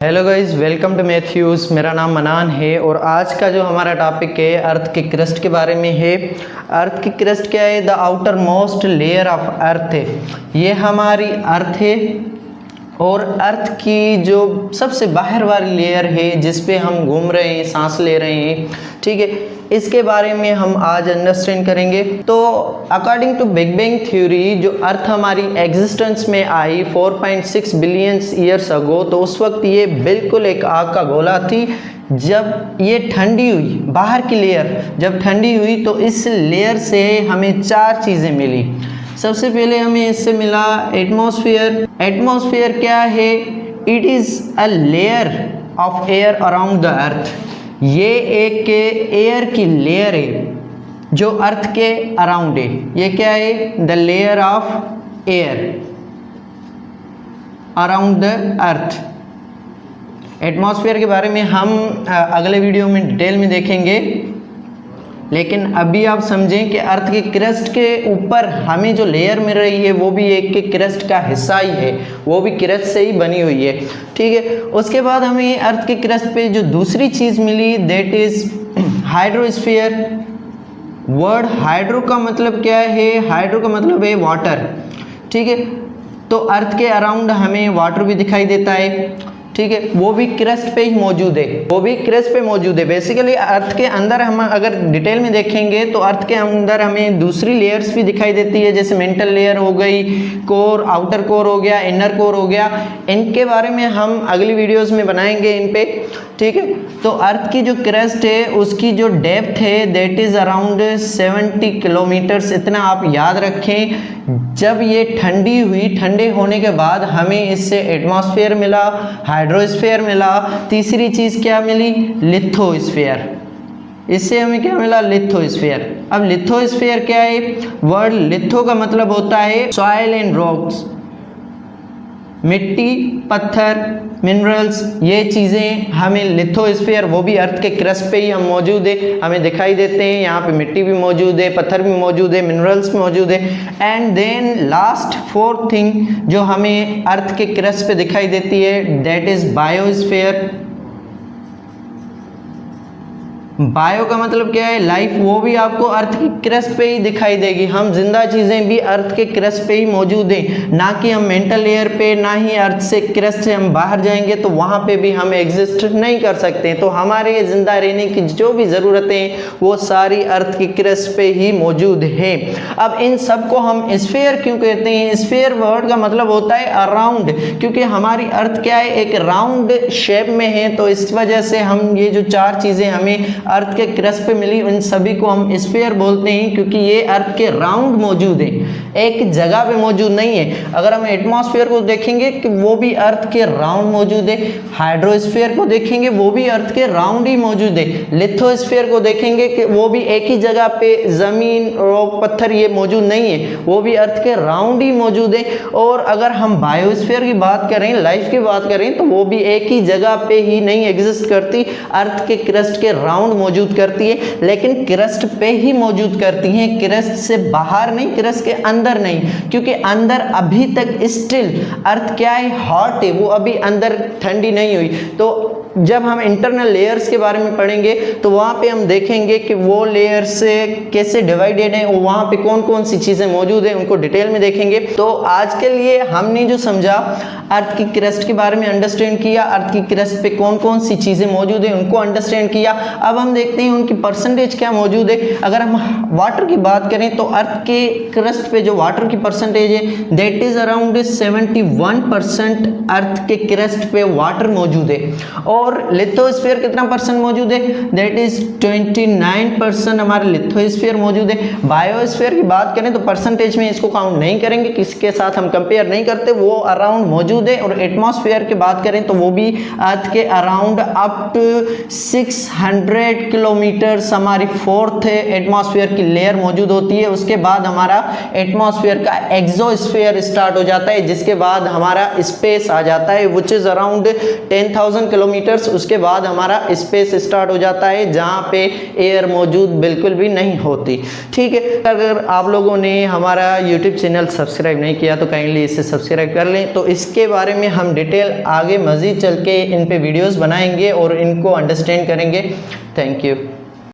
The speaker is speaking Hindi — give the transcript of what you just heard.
Hello guys, welcome to Matthews. मेरा नाम मनान है और आज का जो हमारा टॉपिक है अर्थ के क्रस्ट के बारे में है। अर्थ की क्रस्ट क्या है? The outer most layer of earth है। ये हमारी अर्थ है और अर्थ की जो सबसे बाहर वाली लेयर है जिस पे हम घूम रहे हैं, सांस ले रहे हैं, ठीक है, इसके बारे में हम आज अंडरस्टैंड करेंगे। तो according to big bang theory, जो अर्थ हमारी एग्जिस्टेंस में आई 4.6 बिलियन ईयर्स अगो, तो उस वक्त ये बिल्कुल एक आग का गोला थी। जब ये ठंडी हुई, बाहर की लेयर जब ठंडी हुई तो इस लेयर से हमें चार चीज़ें मिली। सबसे पहले हमें इससे मिला एटमॉस्फेयर। एटमॉस्फेयर क्या है? It is a layer of air around the earth. ये एक एयर की लेयर है जो अर्थ के अराउंड है। ये क्या है? The layer of air around the earth. Atmosphere के बारे में हम अगले वीडियो में डिटेल में देखेंगे, लेकिन अभी आप समझें कि अर्थ के क्रस्ट के ऊपर हमें जो लेयर मिल रही है वो भी एक के क्रस्ट का हिस्सा ही है, वो भी क्रस्ट से ही बनी हुई है, ठीक है। उसके बाद हमें अर्थ के क्रस्ट पे जो दूसरी चीज़ मिली that is hydrosphere. Word hydro का मतलब क्या है? हाइड्रो का मतलब है वाटर, ठीक है। तो अर्थ के अराउंड हमें वाटर भी दिखाई देता है, ठीक है, वो भी क्रस्ट पे ही मौजूद है, वो भी क्रस्ट पे मौजूद है। बेसिकली अर्थ के अंदर हम अगर डिटेल में देखेंगे तो अर्थ के अंदर हमें दूसरी लेयर्स भी दिखाई देती है, जैसे मेंटल लेयर हो गई, कोर, आउटर कोर हो गया, इनर कोर हो गया। इनके बारे में हम अगली वीडियोस में बनाएंगे इन पे, ठीक है। तो अर्थ की जो क्रस्ट है उसकी जो डेप्थ है दैट इज़ अराउंड 70 किलोमीटर्स। इतना आप याद रखें। जब ये ठंडी हुई, ठंडे होने के बाद हमें इससे एटमॉस्फेयर मिला, हाइड्रोस्फीयर मिला, तीसरी चीज़ क्या मिली? लिथोस्फीयर। इससे हमें क्या मिला? लिथोस्फीयर। अब लिथोस्फीयर क्या है? वर्ड लिथो का मतलब होता है सॉइल एंड रॉक्स, मिट्टी, पत्थर, मिनरल्स, ये चीज़ें हमें लिथोस्फीयर, वो भी अर्थ के क्रस्ट पे ही हम मौजूद है, हमें दिखाई देते हैं। यहाँ पे मिट्टी भी मौजूद है, पत्थर भी मौजूद है, मिनरल्स भी मौजूद है। And then last fourth thing जो हमें अर्थ के क्रस्ट पे दिखाई देती है दैट इज़ बायोस्फीयर। बायो का मतलब क्या है? लाइफ, वो भी आपको अर्थ की क्रस्ट पे ही दिखाई देगी। हम जिंदा चीज़ें भी अर्थ के क्रस्ट पे ही मौजूद हैं, ना कि हम मेंटल लेयर पे, ना ही अर्थ से क्रस्ट से हम बाहर जाएंगे तो वहाँ पे भी हम एग्जिस्ट नहीं कर सकते। तो हमारे जिंदा रहने की जो भी ज़रूरतें हैं वो सारी अर्थ की क्रस्ट पे ही मौजूद हैं। अब इन सब को हम स्फीयर क्यों कहते हैं? स्फीयर वर्ड का मतलब होता है अराउंड, क्योंकि हमारी अर्थ क्या है? एक राउंड शेप में है, तो इस वजह से हम ये जो चार चीज़ें हमें अर्थ के क्रस्ट पे मिली उन सभी को हम स्फीयर बोलते हैं, क्योंकि ये अर्थ के राउंड मौजूद है, एक जगह पे मौजूद नहीं है। अगर हम एटमॉस्फेयर को देखेंगे कि वो भी अर्थ के राउंड मौजूद है, हाइड्रोस्फीयर को देखेंगे वो भी अर्थ के राउंड ही मौजूद है, लिथोस्फीयर को देखेंगे कि वो भी एक ही जगह पे जमीन और पत्थर ये मौजूद नहीं है, वो भी अर्थ के राउंड ही मौजूद है। और अगर हम बायोस्फीयर की बात करें, लाइफ की बात करें, तो वो भी एक ही जगह पे ही नहीं एग्जिस्ट करती, अर्थ के क्रस्ट के राउंड मौजूद करती है, लेकिन क्रस्ट पे ही मौजूद करती हैं, क्रस्ट से बाहर नहीं, क्रस्ट के अंदर नहीं, क्योंकि अंदर अभी तक स्टिल अर्थ क्या है? हॉट है, वो अभी अंदर ठंडी नहीं हुई। तो जब हम इंटरनल लेयर्स के बारे में पढ़ेंगे तो वहाँ पे हम देखेंगे कि वो लेयर्स कैसे डिवाइडेड हैं और वहाँ पे कौन कौन सी चीज़ें मौजूद हैं, उनको डिटेल में देखेंगे। तो आज के लिए हमने जो समझा, अर्थ की क्रस्ट के बारे में अंडरस्टैंड किया, अर्थ की क्रस्ट पे कौन कौन सी चीज़ें मौजूद हैं उनको अंडरस्टैंड किया। अब हम देखते हैं उनकी परसेंटेज क्या मौजूद है। अगर हम वाटर की बात करें तो अर्थ के क्रस्ट पे जो वाटर की परसेंटेज है दैट इज़ अराउंड 71% अर्थ के क्रस्ट पे वाटर मौजूद है। और लिथोस्फीयर कितना परसेंट मौजूद है? दैट इज 29% हमारे लिथोस्फीयर मौजूद है। बायोस्फीयर की बात करें तो परसेंटेज में इसको काउंट नहीं करेंगे, किसके साथ हम कंपेयर नहीं करते, वो अराउंड मौजूद है। और एटमॉस्फेयर की बात करें तो वो भी अर्थ के अराउंड अप टू 600 100 किलोमीटर्स हमारी फोर्थ एटमॉस्फेयर की लेयर मौजूद होती है। उसके बाद हमारा एटमॉस्फेयर का एक्सोस्फेयर स्टार्ट हो जाता है, जिसके बाद हमारा स्पेस आ जाता है विच इज अराउंड 10,000 किलोमीटर्स। उसके बाद हमारा स्पेस स्टार्ट हो जाता है जहाँ पे एयर मौजूद बिल्कुल भी नहीं होती। ठीक है, अगर आप लोगों ने हमारा यूट्यूब चैनल सब्सक्राइब नहीं किया तो काइंडली इसे सब्सक्राइब कर लें। तो इसके बारे में हम डिटेल आगे मज़ीद चल के इन पे वीडियोस बनाएंगे और इनको अंडरस्टैंड करेंगे। Thank you.